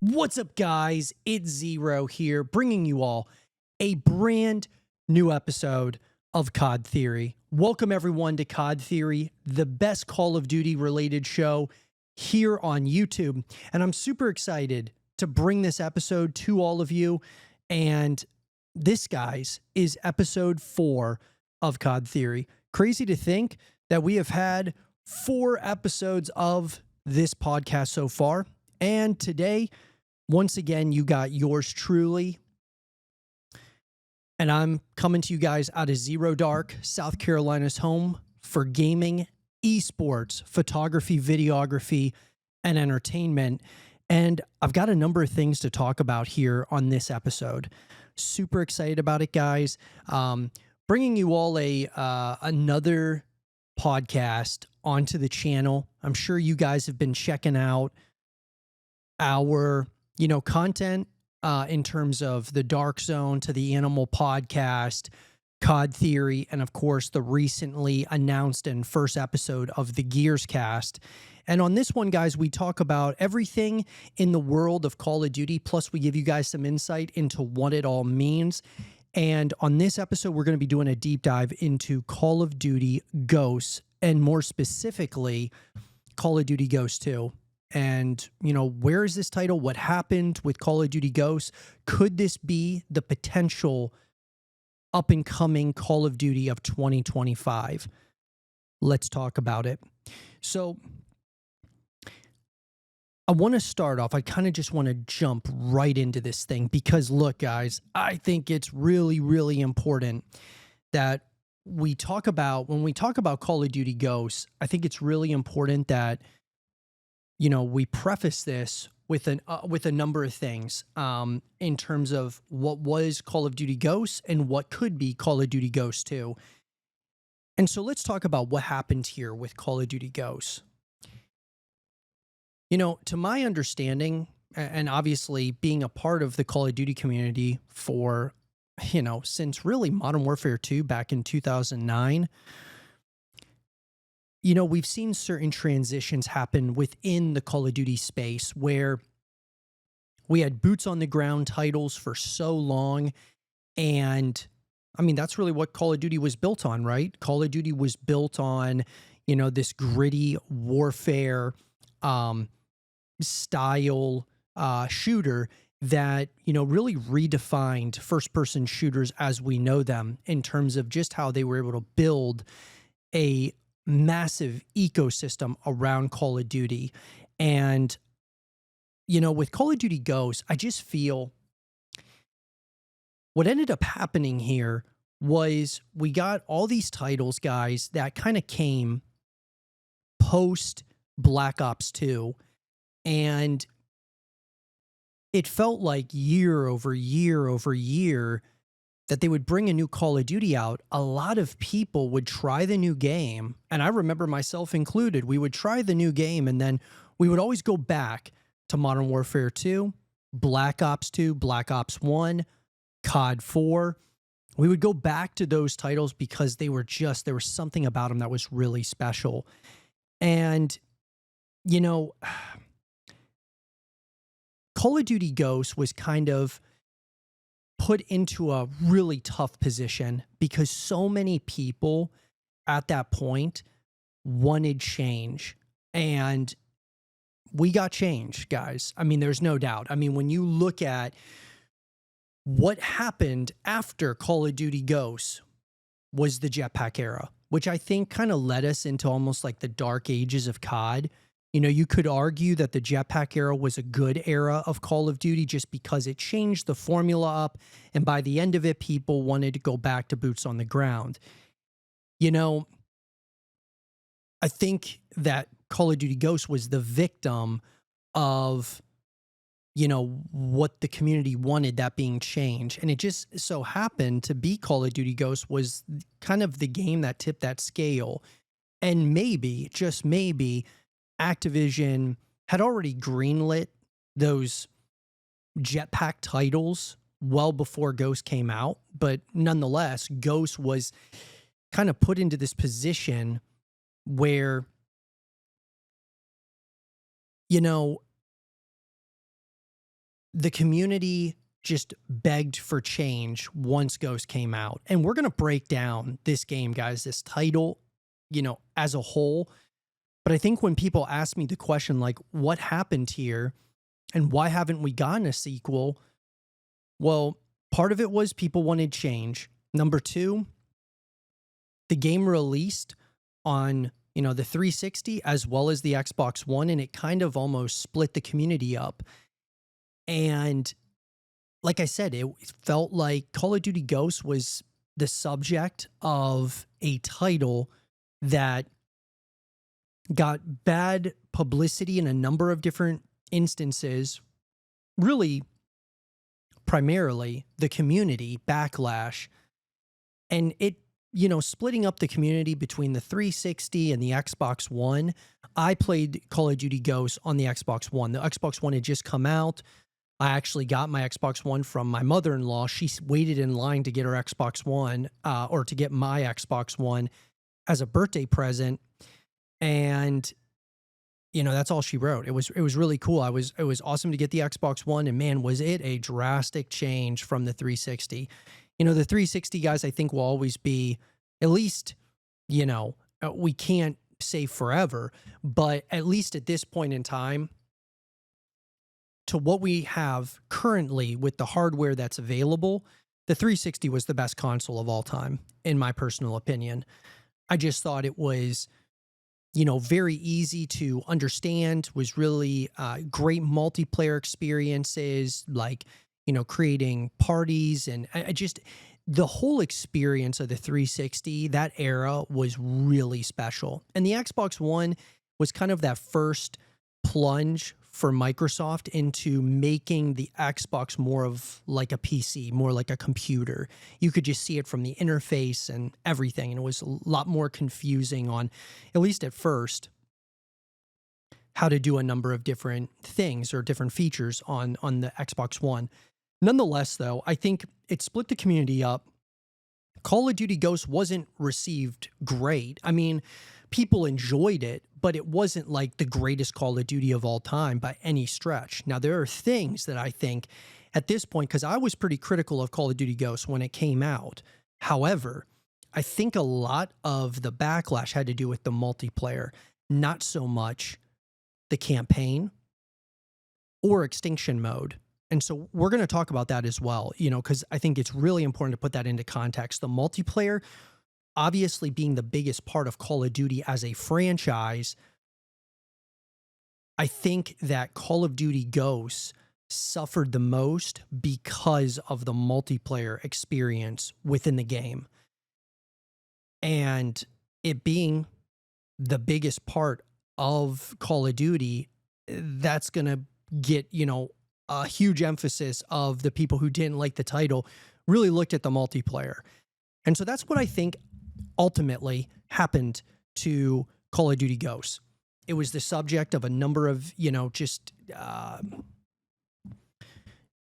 What's up, guys? It's Zero here, bringing you all a brand new episode of COD Theory. Welcome, everyone, to COD Theory, the best Call of Duty related show here on YouTube. And I'm super excited to bring this episode to all of you. And this, guys, is episode 4 of COD Theory. Crazy to think that we have had 4 episodes of this podcast so far. And today, once again, you got yours truly. And I'm coming to you guys out of Zero Dark, South Carolina's home for gaming, esports, photography, videography, and entertainment. And I've got a number of things to talk about here on this episode. Super excited about it, guys. Bringing you all another podcast onto the channel. I'm sure you guys have been checking out our content in terms of the Dark Zone to the ANML podcast, COD Theory, and of course the recently announced and first episode of the Gears cast. And on this one, guys, we talk about everything in the world of Call of Duty, plus we give you guys some insight into what it all means. And on this episode, we're going to be doing a deep dive into Call of Duty Ghosts, and more specifically, Call of Duty Ghosts 2. And, where is this title? What happened with Call of Duty Ghosts? Could this be the potential up-and-coming Call of Duty of 2025? Let's talk about it. So, I want to start off, I kind of just want to jump right into this thing because, look, guys, I think it's really, really important that we talk about, when we talk about Call of Duty Ghosts, I think it's really important that we preface this with a number of things in terms of what was Call of Duty Ghosts and what could be Call of Duty Ghosts 2. And so let's talk about what happened here with Call of Duty Ghosts. To my understanding, and obviously being a part of the Call of Duty community for, since really Modern Warfare 2 back in 2009, we've seen certain transitions happen within the Call of Duty space where we had boots on the ground titles for so long. And I mean, that's really what Call of Duty was built on, right? Call of Duty was built on, this gritty warfare style shooter that, really redefined first-person shooters as we know them in terms of just how they were able to build a massive ecosystem around Call of Duty. And, with Call of Duty Ghosts, I just feel what ended up happening here was we got all these titles, guys, that kind of came post Black Ops 2. And it felt like year over year over year that they would bring a new Call of Duty out. A lot of people would try the new game, and I remember myself included. We would try the new game, and then we would always go back to Modern Warfare 2, Black Ops 2, Black Ops 1, COD 4. We would go back to those titles because there was something about them that was really special. And, Call of Duty Ghosts was kind of put into a really tough position because so many people at that point wanted change, and we got change, guys. I mean, there's no doubt. I mean, when you look at what happened after Call of Duty Ghosts was the jetpack era, which I think kind of led us into almost like the dark ages of COD. You could argue that the jetpack era was a good era of Call of Duty just because it changed the formula up, and by the end of it, people wanted to go back to boots on the ground. I think that Call of Duty Ghosts was the victim of, what the community wanted, that being change. And it just so happened to be Call of Duty Ghosts was kind of the game that tipped that scale. And maybe, just maybe, Activision had already greenlit those jetpack titles well before Ghost came out, but nonetheless, Ghost was kind of put into this position where, the community just begged for change once Ghost came out. And we're going to break down this game, guys, this title, as a whole. But I think when people ask me the question, like, what happened here and why haven't we gotten a sequel? Well, part of it was people wanted change. Number two, the game released on, the 360 as well as the Xbox One, and it kind of almost split the community up. And like I said, it felt like Call of Duty Ghosts was the subject of a title that got bad publicity in a number of different instances, really primarily the community backlash, and it, splitting up the community between the 360 and the Xbox One. I played Call of Duty Ghosts on the Xbox One. The Xbox One had just come out. I actually got my Xbox One from my mother-in-law. She waited in line to get her Xbox One, or to get my Xbox One as a birthday present. And, that's all she wrote. It was really cool. It was awesome to get the Xbox One, and man, was it a drastic change from the 360. The 360 guys, I think, will always be, at least, we can't say forever, but at least at this point in time, to what we have currently with the hardware that's available, the 360 was the best console of all time, in my personal opinion. I just thought it was, very easy to understand, was really great multiplayer experiences, like, creating parties. And I just, the whole experience of the 360, that era was really special. And the Xbox One was kind of that first plunge for Microsoft into making the Xbox more of like a PC, more like a computer. You could just see it from the interface and everything. And it was a lot more confusing on, at least at first, how to do a number of different things or different features on the Xbox One. Nonetheless, though, I think it split the community up. Call of Duty Ghosts wasn't received great. I mean, people enjoyed it, but it wasn't like the greatest Call of Duty of all time by any stretch. Now, there are things that I think at this point, because I was pretty critical of Call of Duty Ghosts when it came out. However, I think a lot of the backlash had to do with the multiplayer, not so much the campaign or extinction mode. And so we're going to talk about that as well, because I think it's really important to put that into context. The multiplayer, obviously being the biggest part of Call of Duty as a franchise, I think that Call of Duty Ghosts suffered the most because of the multiplayer experience within the game. And it being the biggest part of Call of Duty, that's going to get, a huge emphasis of the people who didn't like the title really looked at the multiplayer. And so that's what I think ultimately happened to Call of Duty Ghosts. It was the subject of a number of,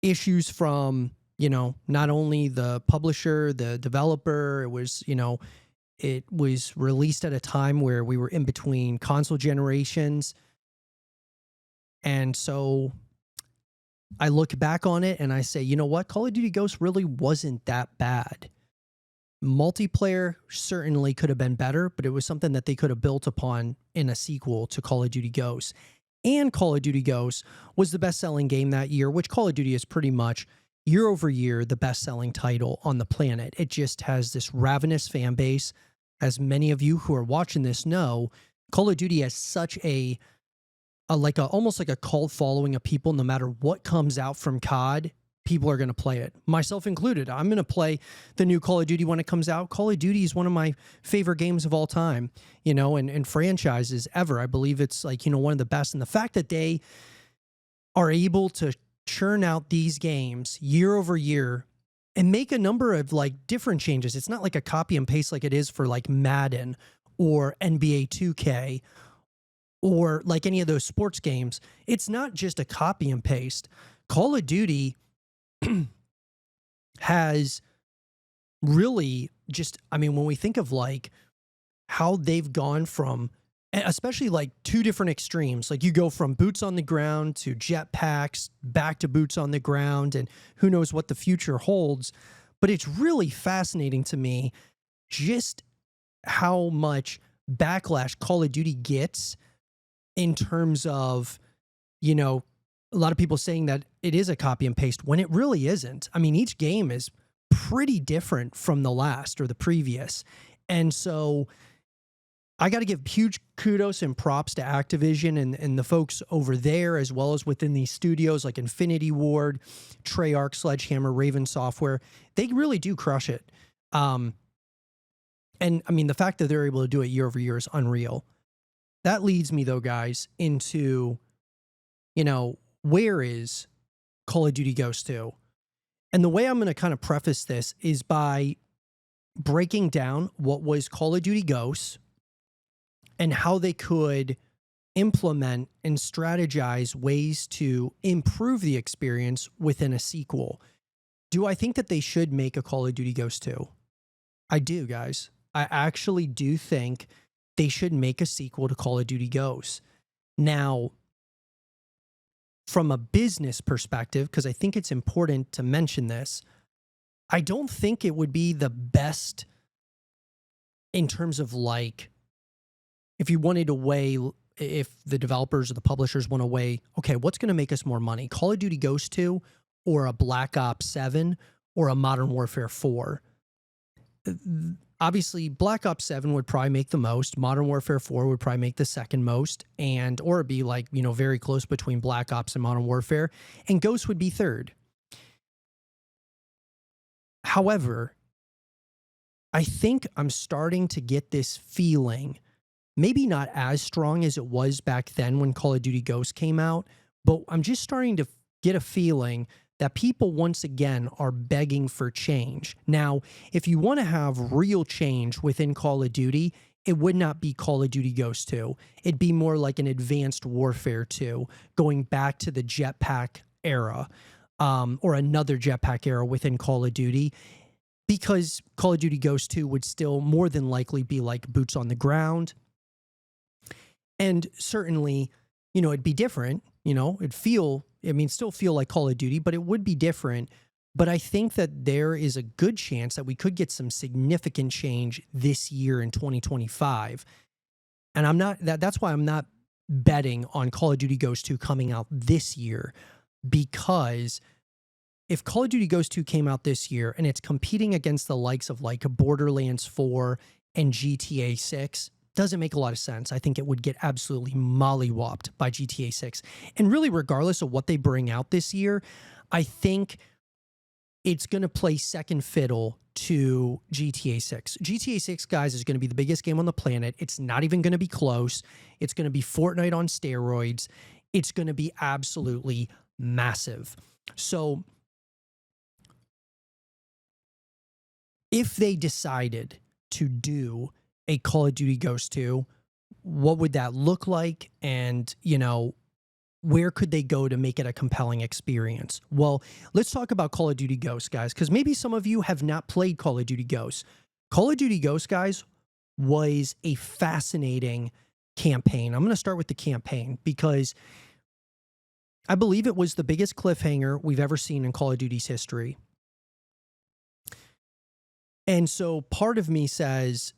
issues from, not only the publisher, the developer. It was, it was released at a time where we were in between console generations. And so I look back on it and I say, you know what? Call of Duty Ghosts really wasn't that bad. Multiplayer certainly could have been better, but it was something that they could have built upon in a sequel to Call of Duty Ghosts. And Call of Duty Ghosts was the best-selling game that year, which Call of Duty is pretty much year over year the best-selling title on the planet. It just has this ravenous fan base. As many of you who are watching this know, Call of Duty has such almost like a cult following of people. No matter what comes out from COD, people are going to play it, myself included. I'm going to play the new Call of Duty when it comes out. Call of Duty is one of my favorite games of all time, and franchises ever. I believe it's one of the best. And the fact that they are able to churn out these games year over year and make a number of different changes. It's not like a copy and paste like it is for Madden or NBA 2K or any of those sports games. It's not just a copy and paste. Call of Duty has really just, when we think of how they've gone from especially like two different extremes. Like you go from boots on the ground to jetpacks, back to boots on the ground, and who knows what the future holds. But it's really fascinating to me just how much backlash Call of Duty gets in terms of, you know, a lot of people saying that it is a copy and paste when it really isn't. I mean, each game is pretty different from the last or the previous. And so I got to give huge kudos and props to Activision and the folks over there, as well as within these studios like Infinity Ward, Treyarch, Sledgehammer, Raven Software. They really do crush it. And I mean, the fact that they're able to do it year over year is unreal. That leads me, though, guys, into, you know, where is Call of Duty Ghosts 2? And the way I'm going to kind of preface this is by breaking down what was Call of Duty Ghosts and how they could implement and strategize ways to improve the experience within a sequel. Do I think that they should make a Call of Duty Ghosts 2? I do, guys. I actually do think they should make a sequel to Call of Duty Ghosts. Now, from a business perspective, because I think it's important to mention this, I don't think it would be the best in terms of like, if you wanted to weigh, if the developers or the publishers want to weigh, okay, what's going to make us more money? Call of Duty Ghosts 2 or a Black Ops 7 or a Modern Warfare 4? Obviously, Black Ops 7 would probably make the most. Modern Warfare 4 would probably make the second most, and or it'd be like, you know, very close between Black Ops and Modern Warfare, and Ghosts would be third. However, I think I'm starting to get this feeling, maybe not as strong as it was back then when Call of Duty Ghosts came out, but I'm just starting to get a feeling that people once again are begging for change. Now, if you want to have real change within Call of Duty, it would not be Call of Duty Ghosts 2. It'd be more like an Advanced Warfare 2, going back to the jetpack era, or another jetpack era within Call of Duty, because Call of Duty Ghosts 2 would still more than likely be like boots on the ground. And certainly, you know, it'd be different, you know, still feel like Call of Duty, but it would be different. But I think that there is a good chance that we could get some significant change this year in 2025. And that's why I'm not betting on Call of Duty Ghosts 2 coming out this year, because if Call of Duty Ghosts 2 came out this year and it's competing against the likes of like Borderlands 4 and GTA 6, doesn't make a lot of sense. I think it would get absolutely mollywopped by GTA 6. And really, regardless of what they bring out this year, I think it's going to play second fiddle to GTA 6. GTA 6, guys, is going to be the biggest game on the planet. It's not even going to be close. It's going to be Fortnite on steroids. It's going to be absolutely massive. So if they decided to do a Call of Duty Ghosts 2, what would that look like? And, you know, where could they go to make it a compelling experience? Well, let's talk about Call of Duty Ghosts, guys, because maybe some of you have not played Call of Duty Ghosts. Call of Duty Ghosts, guys, was a fascinating campaign. I'm going to start with the campaign because I believe it was the biggest cliffhanger we've ever seen in Call of Duty's history. And so part of me says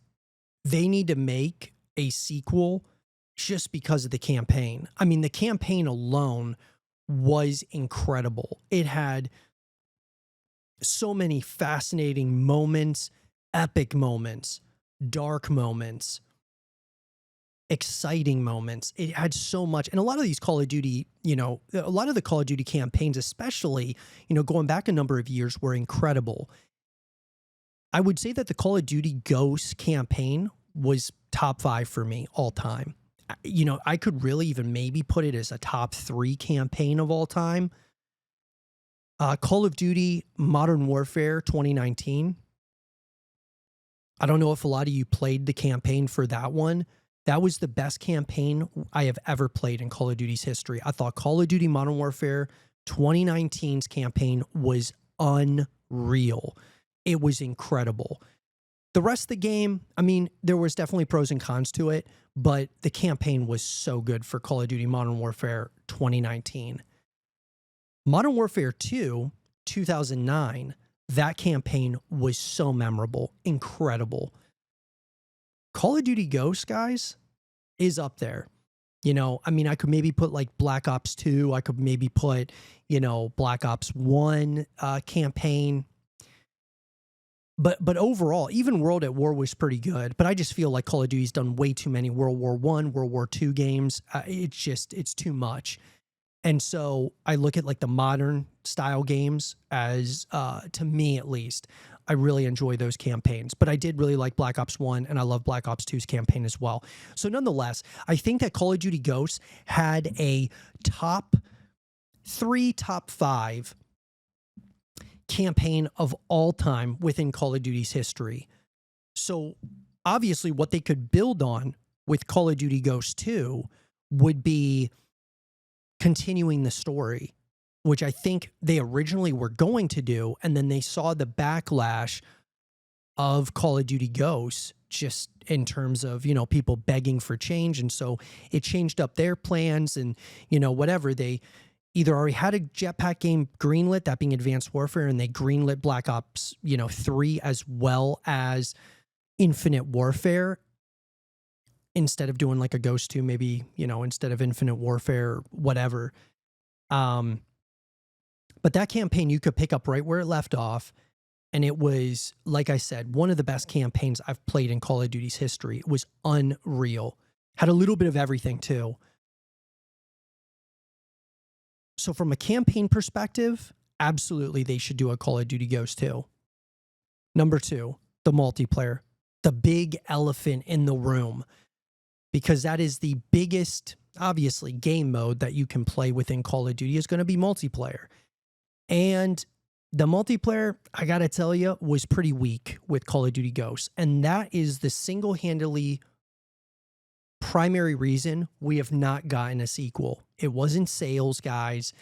they need to make a sequel just because of the campaign. I mean, the campaign alone was incredible. It had so many fascinating moments, epic moments, dark moments, exciting moments. It had so much. And a lot of these Call of Duty, you know, a lot of the Call of Duty campaigns, especially, you know, going back a number of years, were incredible. I would say that the Call of Duty Ghosts campaign was top 5 for me all time. You know, I could really even maybe put it as a top 3 campaign of all time. Call of Duty Modern Warfare 2019. I don't know if a lot of you played the campaign for that one. That was the best campaign I have ever played in Call of Duty's history. I thought Call of Duty Modern Warfare 2019's campaign was unreal. It was incredible. The rest of the game, I mean, there was definitely pros and cons to it, but the campaign was so good for Call of Duty Modern Warfare 2019. Modern Warfare 2, 2009, that campaign was so memorable, incredible. Call of Duty Ghosts, guys, is up there. You know, I mean, I could maybe put like Black Ops 2. I could maybe put, you know, Black Ops 1 campaign. But overall, even World at War was pretty good. But I just feel like Call of Duty's done way too many World War I, World War II games. It's too much. And so I look at like the modern style games as, to me at least, I really enjoy those campaigns. But I did really like Black Ops 1, and I love Black Ops 2's campaign as well. So nonetheless, I think that Call of Duty Ghosts had a top 3, top 5 campaign of all time within Call of Duty's history. So obviously what they could build on with Call of Duty Ghosts 2 would be continuing the story, which I think they originally were going to do, and then they saw the backlash of Call of Duty Ghosts just in terms of, you know, people begging for change, and so it changed up their plans, and, you know, whatever, they either already had a jetpack game greenlit, that being Advanced Warfare, and they greenlit Black Ops, you know, 3 as well as Infinite Warfare, instead of doing like a Ghost 2, maybe, you know, instead of Infinite Warfare, whatever. But that campaign you could pick up right where it left off. And it was, like I said, one of the best campaigns I've played in Call of Duty's history. It was unreal. Had a little bit of everything too. So from a campaign perspective, absolutely they should do a Call of Duty Ghosts 2. Number 2, the multiplayer. The big elephant in the room. Because that is the biggest, obviously, game mode that you can play within Call of Duty is going to be multiplayer. And the multiplayer, I got to tell you, was pretty weak with Call of Duty Ghosts. And that is the single-handedly primary reason we have not gotten a sequel. It wasn't sales, guys.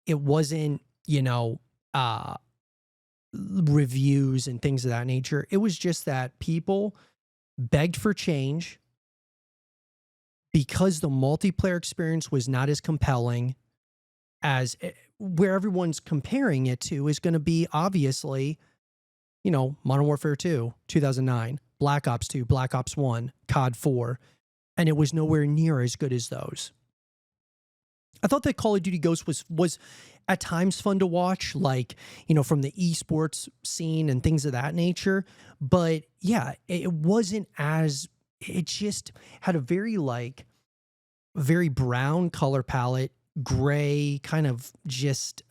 It wasn't, you know, reviews and things of that nature. It was just that people begged for change because the multiplayer experience was not as compelling as where everyone's comparing it to is going to be obviously, you know, Modern Warfare 2, 2009, Black Ops 2, Black Ops 1, COD 4, and it was nowhere near as good as those. I thought that Call of Duty Ghosts was at times fun to watch, like, you know, from the esports scene and things of that nature. But yeah, it wasn't as, it just had a very very brown color palette, gray, kind of just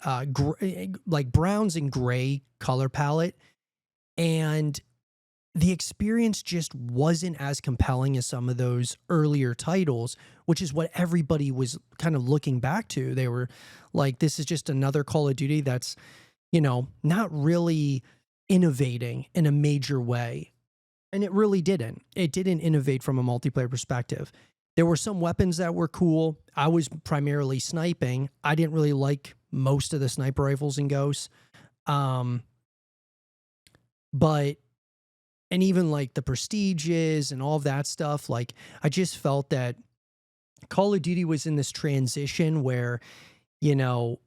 like browns and gray color palette. And the experience just wasn't as compelling as some of those earlier titles, which is what everybody was kind of looking back to. They were like, this is just another Call of Duty that's, you know, not really innovating in a major way. And it really didn't. It didn't innovate from a multiplayer perspective. There were some weapons that were cool. I was primarily sniping. I didn't really like most of the sniper rifles in Ghosts. But, and even like the prestiges and all of that stuff, like I just felt that Call of Duty was in this transition where, you know,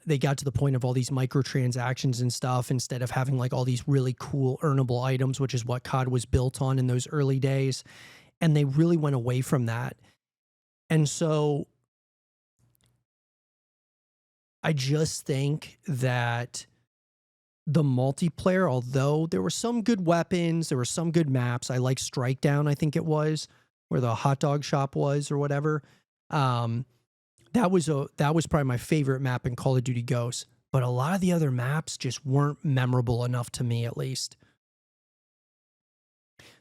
they got to the point of all these microtransactions and stuff instead of having like all these really cool earnable items, which is what COD was built on in those early days. And they really went away from that. And so I just think that the multiplayer, although there were some good weapons, there were some good maps. I like Strike Down, I think it was, where the hot dog shop was or whatever. That was probably my favorite map in Call of Duty Ghosts. But a lot of the other maps just weren't memorable enough to me, at least.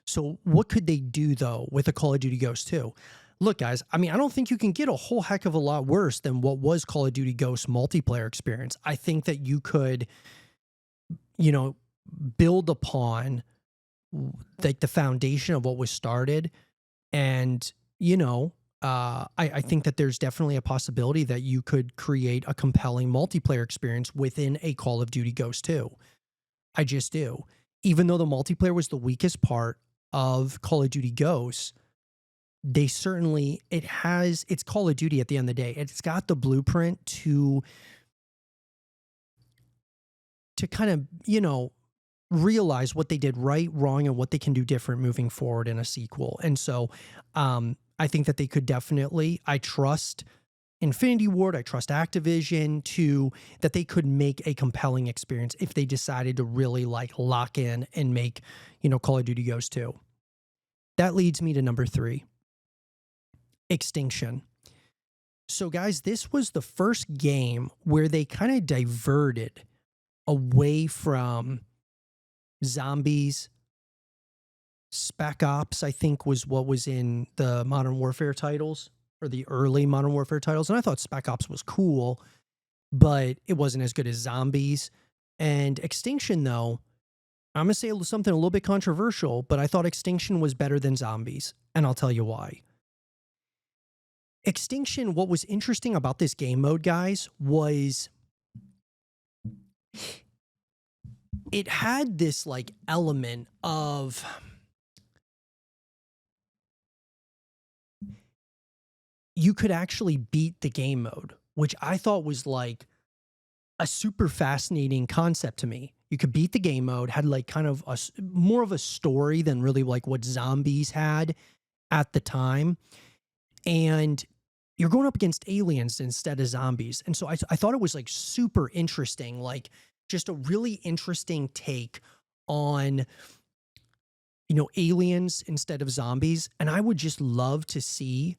So what could they do, though, with a Call of Duty Ghosts 2? Look, guys, I mean, I don't think you can get a whole heck of a lot worse than what was Call of Duty Ghosts multiplayer experience. I think that you could, you know, build upon like the foundation of what was started. And, you know, I think that there's definitely a possibility that you could create a compelling multiplayer experience within a Call of Duty Ghosts 2. I just do. even though the multiplayer was the weakest part of Call of Duty Ghosts, they certainly, it's Call of Duty at the end of the day. It's got the blueprint to kind of, realize what they did right, wrong, and what they can do different moving forward in a sequel. And so I think that they could definitely, I trust Infinity Ward, I trust Activision that they could make a compelling experience if they decided to really like lock in and make, Call of Duty Ghosts 2. That leads me to number 3, Extinction. So guys, this was the first game where they kind of diverted away from zombies. Spec Ops, I think, was what was in the Modern Warfare titles, or the early Modern Warfare titles. And I thought Spec Ops was cool, but it wasn't as good as zombies. And Extinction, though, I'm going to say something a little bit controversial, but I thought Extinction was better than zombies. And I'll tell you why. Extinction, what was interesting about this game mode, guys, was it had this like element of you could actually beat the game mode, which I thought was like a super fascinating concept to me. You could beat the game mode, had like kind of more of a story than really like what zombies had at the time. And you're going up against aliens instead of zombies. And so I thought it was like super interesting, like just a really interesting take on, aliens instead of zombies. And I would just love to see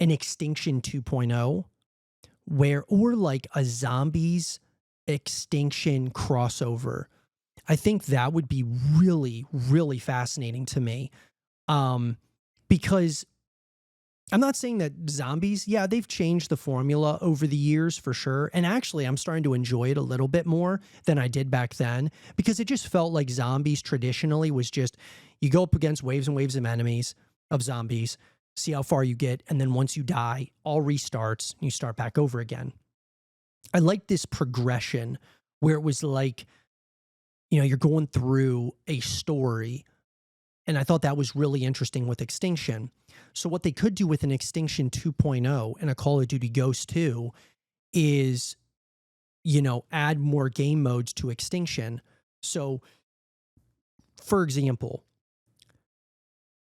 an Extinction 2.0 or like a zombies Extinction crossover. I think that would be really, really fascinating to me. Because I'm not saying that zombies, yeah, they've changed the formula over the years for sure. And actually, I'm starting to enjoy it a little bit more than I did back then, because it just felt like zombies traditionally was just, you go up against waves and waves of enemies, of zombies, see how far you get, and then once you die, all restarts, and you start back over again. I like this progression where it was like, you're going through a story. And I thought that was really interesting with Extinction. So what they could do with an Extinction 2.0 and a Call of Duty Ghosts 2 is, add more game modes to Extinction. So, for example,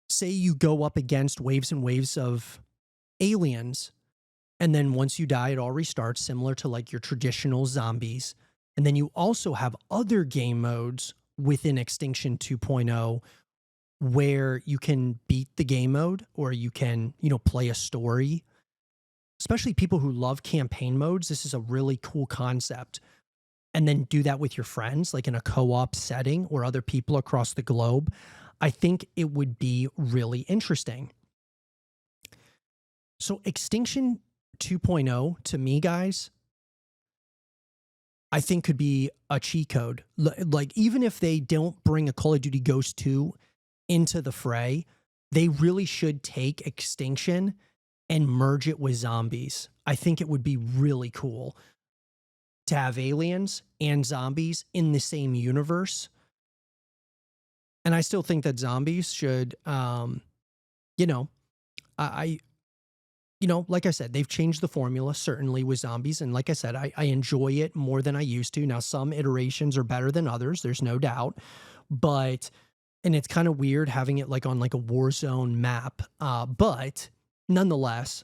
say you go up against waves and waves of aliens, and then once you die, it all restarts, similar to like your traditional zombies. And then you also have other game modes within Extinction 2.0 where you can beat the game mode, or you can, play a story. Especially people who love campaign modes, this is a really cool concept. And then do that with your friends, like in a co-op setting or other people across the globe. I think it would be really interesting. So Extinction 2.0, to me, guys, I think could be a cheat code. Like, even if they don't bring a Call of Duty Ghosts 2 into the fray, they really should take Extinction and merge it with zombies. I think it would be really cool to have aliens and zombies in the same universe. And I still think that zombies should, like I said, they've changed the formula, certainly with zombies. And like I said, I enjoy it more than I used to. Now, some iterations are better than others, there's no doubt. And it's kind of weird having it like on like a Warzone map. But nonetheless,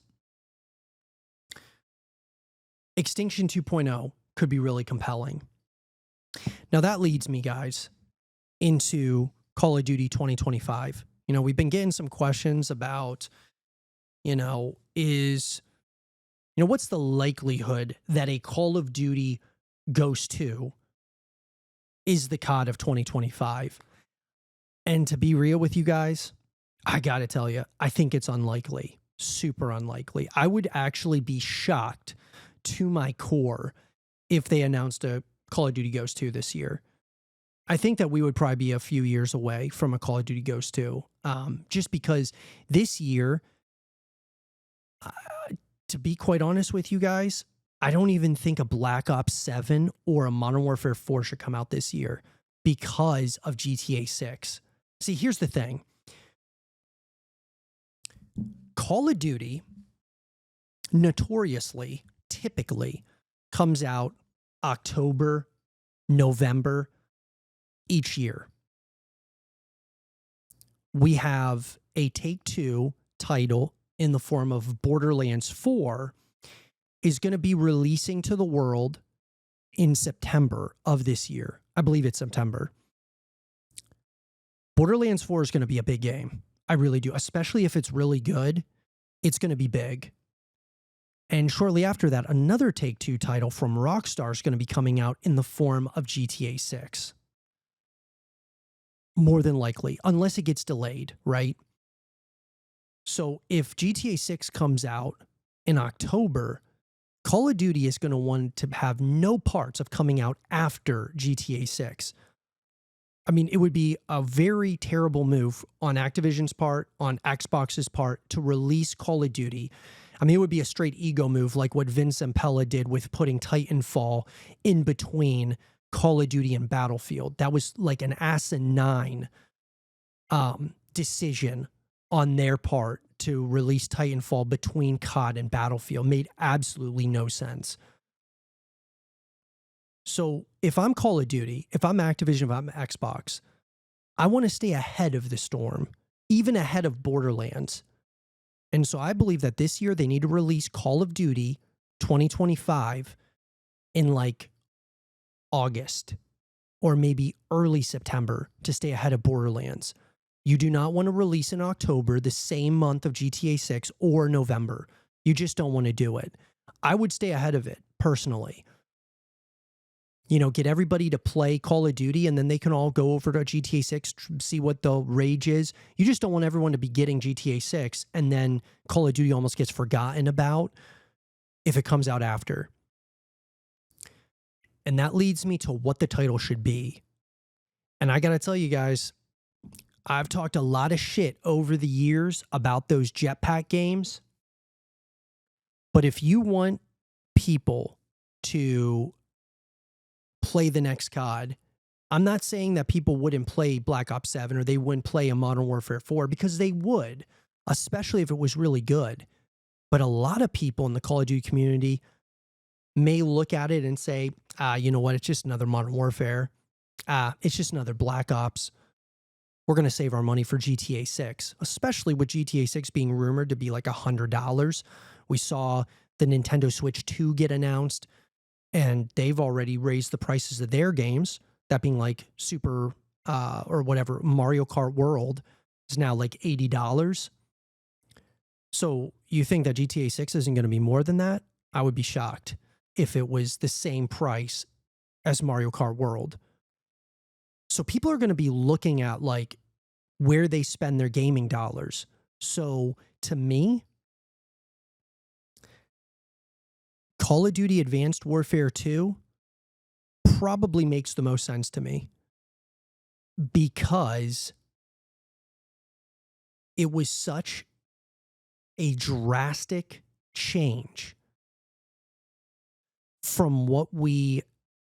Extinction 2.0 could be really compelling. Now that leads me, guys, into Call of Duty 2025. We've been getting some questions about, what's the likelihood that a Call of Duty Ghosts 2 is the COD of 2025? And to be real with you guys, I got to tell you, I think it's unlikely, super unlikely. I would actually be shocked to my core if they announced a Call of Duty Ghosts 2 this year. I think that we would probably be a few years away from a Call of Duty Ghosts 2, just because this year, to be quite honest with you guys, I don't even think a Black Ops 7 or a Modern Warfare 4 should come out this year. because of GTA 6. See, here's the thing. Call of Duty notoriously, typically, comes out October, November each year. We have a Take-Two title in the form of Borderlands 4 is going to be releasing to the world in September of this year. I believe it's September. Borderlands 4 is going to be a big game. I really do. Especially if it's really good, it's going to be big. And shortly after that, another Take-Two title from Rockstar is going to be coming out in the form of GTA 6. More than likely, unless it gets delayed, right? So if GTA 6 comes out in October, Call of Duty is going to want to have no parts of coming out after GTA 6. I mean, it would be a very terrible move on Activision's part, on Xbox's part, to release Call of Duty. I mean, it would be a straight ego move like what Vince Zampella did with putting Titanfall in between Call of Duty and Battlefield. That was like an asinine decision on their part to release Titanfall between COD and Battlefield. Made absolutely no sense. So if I'm Call of Duty, if I'm Activision, if I'm Xbox, I want to stay ahead of the storm, even ahead of Borderlands. And so I believe that this year they need to release Call of Duty 2025 in like August or maybe early September to stay ahead of Borderlands. You do not want to release in October, the same month of GTA 6, or November. You just don't want to do it. I would stay ahead of it, personally. You know, get everybody to play Call of Duty, and then they can all go over to GTA 6, see what the rage is. You just don't want everyone to be getting GTA 6, and then Call of Duty almost gets forgotten about if it comes out after. And that leads me to what the title should be. And I got to tell you guys, I've talked a lot of shit over the years about those jetpack games. But if you want people to play the next COD, I'm not saying that people wouldn't play Black Ops 7 or they wouldn't play a Modern Warfare 4, because they would, especially if it was really good. But a lot of people in the Call of Duty community may look at it and say, you know what, it's just another Modern Warfare. It's just another Black Ops. We're going to save our money for GTA 6, especially with GTA 6 being rumored to be like $100. We saw the Nintendo Switch 2 get announced, and they've already raised the prices of their games, that being like Super or whatever, Mario Kart World is now like $80. So you think that GTA 6 isn't going to be more than that? I would be shocked if it was the same price as Mario Kart World. So people are going to be looking at like where they spend their gaming dollars. So to me, Call of Duty Advanced Warfare 2 probably makes the most sense to me, because it was such a drastic change from what we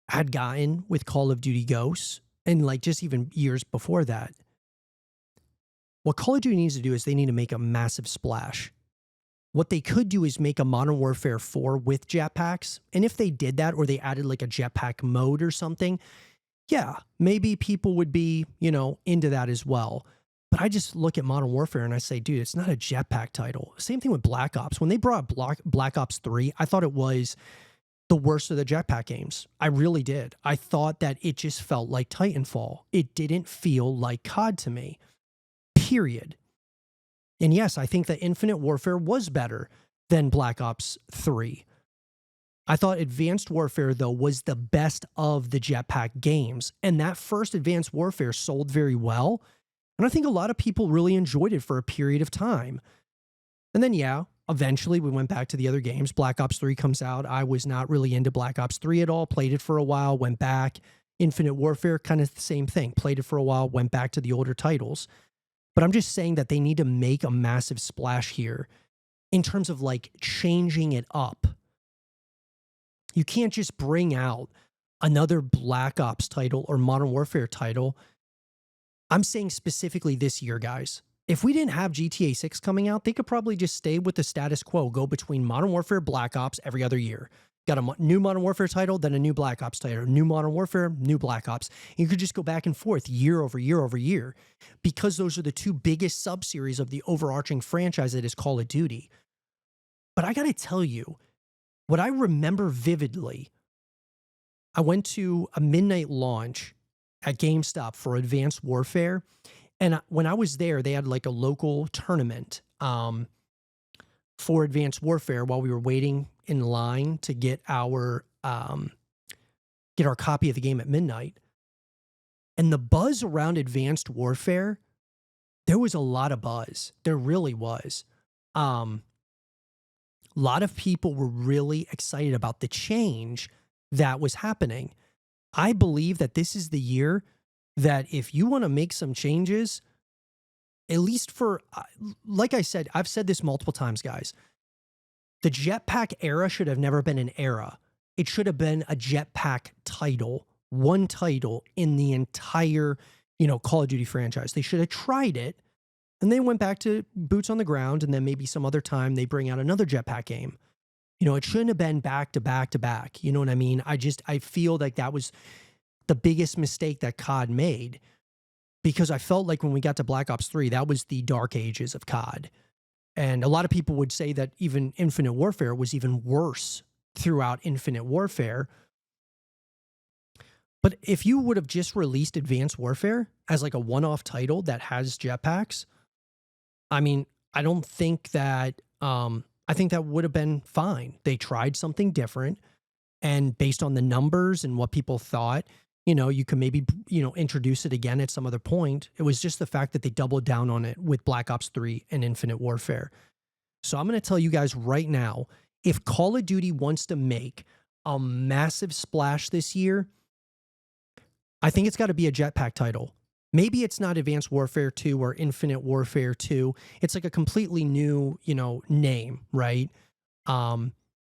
had gotten with Call of Duty Ghosts and like just even years before that. What Call of Duty needs to do is they need to make a massive splash. What they could do is make a Modern Warfare 4 with jetpacks. And if they did that, or they added like a jetpack mode or something, yeah, maybe people would be, you know, into that as well. But I just look at Modern Warfare and I say, dude, it's not a jetpack title. Same thing with Black Ops. When they brought Black Ops 3, I thought it was the worst of the jetpack games. I really did. I thought that it just felt like Titanfall. It didn't feel like COD to me. Period. And yes, I think that Infinite Warfare was better than Black Ops 3. I thought Advanced Warfare, though, was the best of the jetpack games. And that first Advanced Warfare sold very well. And I think a lot of people really enjoyed it for a period of time. And then, yeah, eventually we went back to the other games. Black Ops 3 comes out. I was not really into Black Ops 3 at all. Played it for a while, went back. Infinite Warfare, kind of the same thing. Played it for a while, went back to the older titles. But I'm just saying that they need to make a massive splash here in terms of like changing it up. You can't just bring out another Black Ops title or Modern Warfare title. I'm saying specifically this year, guys. If we didn't have GTA 6 coming out, they could probably just stay with the status quo, go between Modern Warfare, Black Ops every other year. Got a new Modern Warfare title, then a new Black Ops title, new Modern Warfare, new Black Ops. You could just go back and forth year over year over year, because those are the two biggest sub-series of the overarching franchise that is Call of Duty. But I got to tell you, what I remember vividly, I went to a midnight launch at GameStop for Advanced Warfare. And when I was there, they had like a local tournament for Advanced Warfare while we were waiting in line to get our copy of the game at midnight. And the buzz around Advanced Warfare, there was a lot of buzz. There really was. A lot of people were really excited about the change that was happening. I believe that this is the year that if you want to make some changes, at least for, like I said, I've said this multiple times, guys, the jetpack era should have never been an era. It should have been a jetpack title, one title in the entire, Call of Duty franchise. They should have tried it, and they went back to boots on the ground, and then maybe some other time they bring out another jetpack game. It shouldn't have been back to back to back. You know what I mean? I feel like that was the biggest mistake that COD made, because I felt like when we got to Black Ops 3, that was the dark ages of COD. And a lot of people would say that even Infinite Warfare was even worse throughout Infinite Warfare. But if you would have just released Advanced Warfare as like a one-off title that has jetpacks, I mean, I don't think that, I think that would have been fine. They tried something different, and based on the numbers and what people thought, you can maybe, introduce it again at some other point. It was just the fact that they doubled down on it with Black Ops 3 and Infinite Warfare. So I'm going to tell you guys right now, if Call of Duty wants to make a massive splash this year, I think it's got to be a jetpack title. Maybe it's not Advanced Warfare 2 or Infinite Warfare 2. It's like a completely new, name, right? Like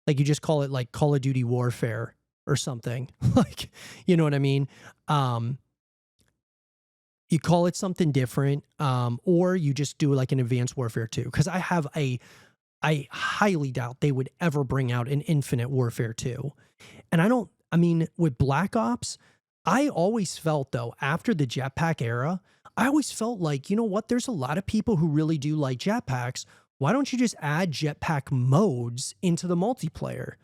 you just call it like Call of Duty Warfare or something. Like, you know what I mean? You call it something different, or you just do like an Advanced Warfare 2. Because I highly doubt they would ever bring out an Infinite Warfare 2. And with Black Ops, I always felt, though, after the jetpack era, I always felt like, you know what, there's a lot of people who really do like jetpacks. Why don't you just add jetpack modes into the multiplayer?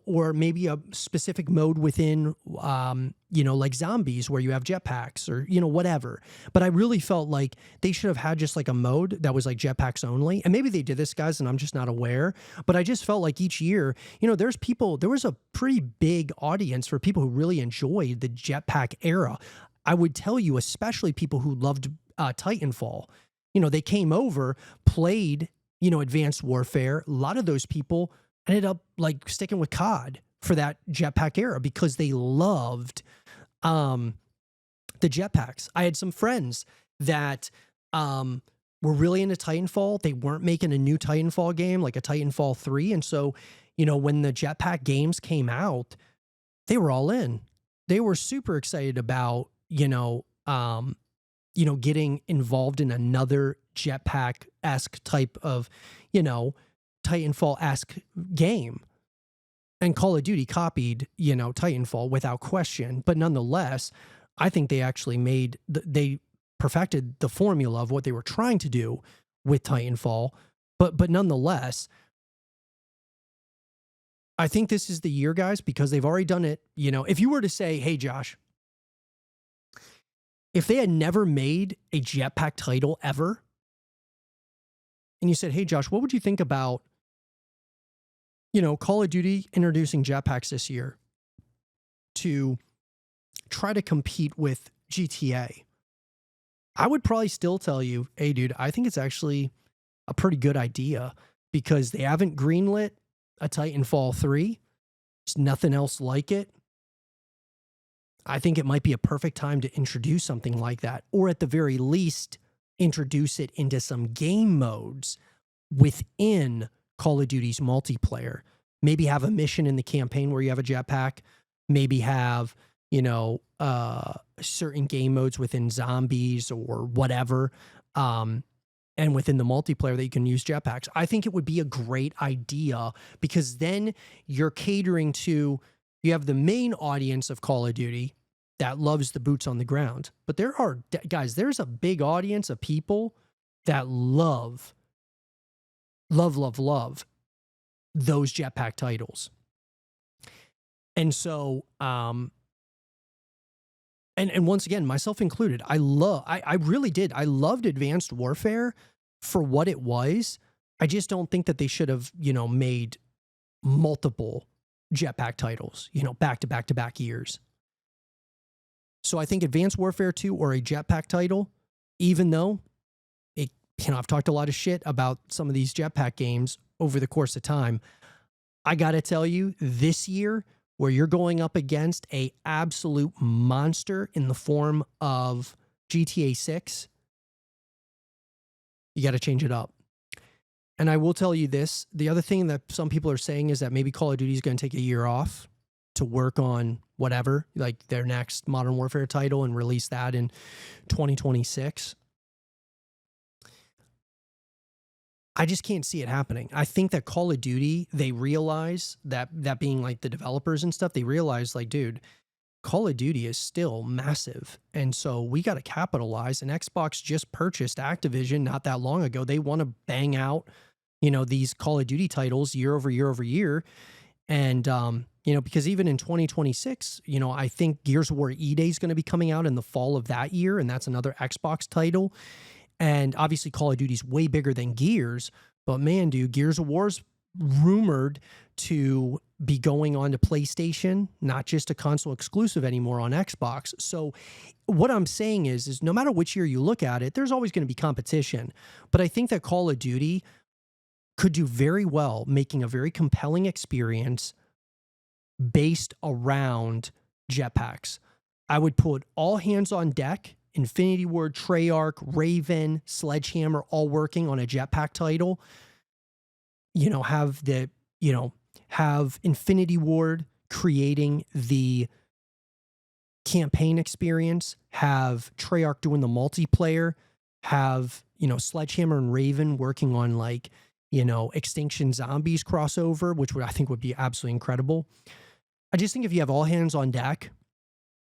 Or maybe a specific mode within, like zombies where you have jetpacks or, whatever. But I really felt like they should have had just like a mode that was like jetpacks only. And maybe they did this, guys, and I'm just not aware. But I just felt like each year, there was a pretty big audience for people who really enjoyed the jetpack era. I would tell you, especially people who loved Titanfall. They came over, played, Advanced Warfare. A lot of those people ended up like sticking with COD for that jetpack era because they loved the jetpacks. I had some friends that were really into Titanfall. They weren't making a new Titanfall game, like a Titanfall 3. And so, when the jetpack games came out, they were all in. They were super excited about, getting involved in another jetpack-esque type of, Titanfall-esque game. And Call of Duty copied, Titanfall without question. But nonetheless, I think they actually they perfected the formula of what they were trying to do with Titanfall. But nonetheless, I think this is the year, guys, because they've already done it. If you were to say, hey, Josh, if they had never made a jetpack title ever, and you said, hey, Josh, what would you think about, Call of Duty introducing jetpacks this year to try to compete with GTA? I would probably still tell you, hey, dude, I think it's actually a pretty good idea because they haven't greenlit a Titanfall 3. There's nothing else like it. I think it might be a perfect time to introduce something like that, or at the very least, introduce it into some game modes within Call of Duty's multiplayer. Maybe have a mission in the campaign where you have a jetpack. maybe have, you know, certain game modes within zombies or whatever. And within the multiplayer that you can use jetpacks. I think it would be a great idea because then you're catering to, you have the main audience of Call of Duty that loves the boots on the ground. But there are, guys, there's a big audience of people that love those jetpack titles. And so, and once again, myself included, I really did. I loved Advanced Warfare for what it was. I just don't think that they should have, you know, made multiple jetpack titles, you know, back to back to back years. So I think Advanced Warfare 2 or a jetpack title, even though it, you know, I've talked a lot of shit about some of these jetpack games over the course of time. I got to tell you, this year, where you're going up against a absolute monster in the form of GTA 6, you got to change it up. And I will tell you this, the other thing that some people are saying is that maybe Call of Duty is going to take a year off to work on whatever, like their next Modern Warfare title, and release that in 2026. I just can't see it happening. I think that Call of Duty, they realize that being like the developers and stuff, they realize like, dude, Call of Duty is still massive. And so we got to capitalize. And Xbox just purchased Activision not that long ago. They want to bang out, you know, these Call of Duty titles year over year over year. And, you know, because even in 2026, you know, I think Gears of War E-Day is going to be coming out in the fall of that year. And that's another Xbox title. And obviously Call of Duty's way bigger than Gears, but man, dude, Gears of War's rumored to be going on to PlayStation, not just a console exclusive anymore on Xbox. So what I'm saying is no matter which year you look at it, there's always going to be competition. But I think that Call of Duty could do very well making a very compelling experience based around jetpacks. I would put all hands on deck, Infinity Ward, Treyarch, Raven, Sledgehammer, all working on a jetpack title. You know, have Infinity Ward creating the campaign experience, have Treyarch doing the multiplayer, have, you know, Sledgehammer and Raven working on like, you know, Extinction Zombies crossover, which I think would be absolutely incredible. I just think if you have all hands on deck,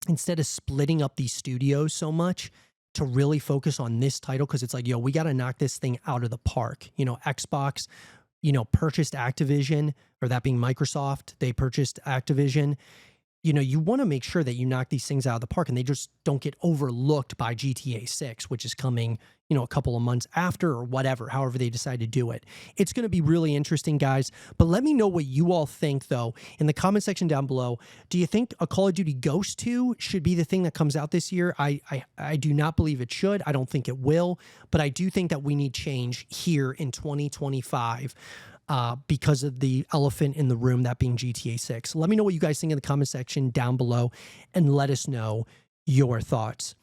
instead of splitting up these studios so much, to really focus on this title, because it's like, yo, we got to knock this thing out of the park. You know, Xbox, you know, purchased Activision, or that being Microsoft, they purchased Activision. You know, you want to make sure that you knock these things out of the park and they just don't get overlooked by GTA 6, which is coming, you know, a couple of months after or whatever, however they decide to do it. It's going to be really interesting, guys. But let me know what you all think, though, in the comment section down below. Do you think a Call of Duty Ghosts 2 should be the thing that comes out this year? I do not believe it should. I don't think it will. But I do think that we need change here in 2025. Because of the elephant in the room, that being GTA 6. Let me know what you guys think in the comment section down below and let us know your thoughts.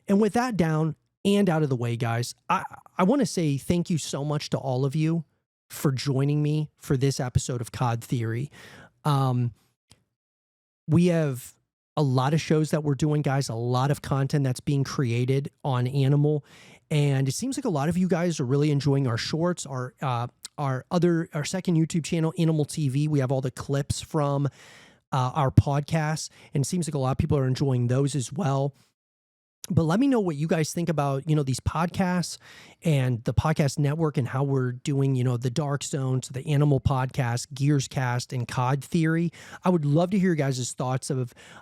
And with that down and out of the way, guys, I want to say thank you so much to all of you for joining me for this episode of COD Theory. We have a lot of shows that we're doing, guys, a lot of content that's being created on ANML. And it seems like a lot of you guys are really enjoying our shorts, our second YouTube channel, Animal TV. We have all the clips from our podcasts, and it seems like a lot of people are enjoying those as well. But let me know what you guys think about, you know, these podcasts and the podcast network and how we're doing, you know, the Dark Zones, the Animal Podcast, Gears Cast, and COD Theory. I would love to hear your guys' thoughts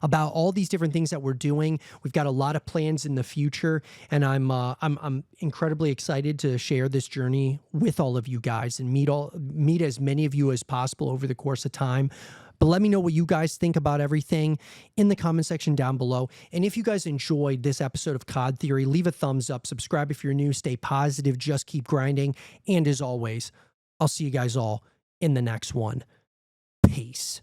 about all these different things that we're doing. We've got a lot of plans in the future, and I'm incredibly excited to share this journey with all of you guys and meet as many of you as possible over the course of time. But let me know what you guys think about everything in the comment section down below. And if you guys enjoyed this episode of COD Theory, leave a thumbs up, subscribe if you're new, stay positive, just keep grinding. And as always, I'll see you guys all in the next one. Peace.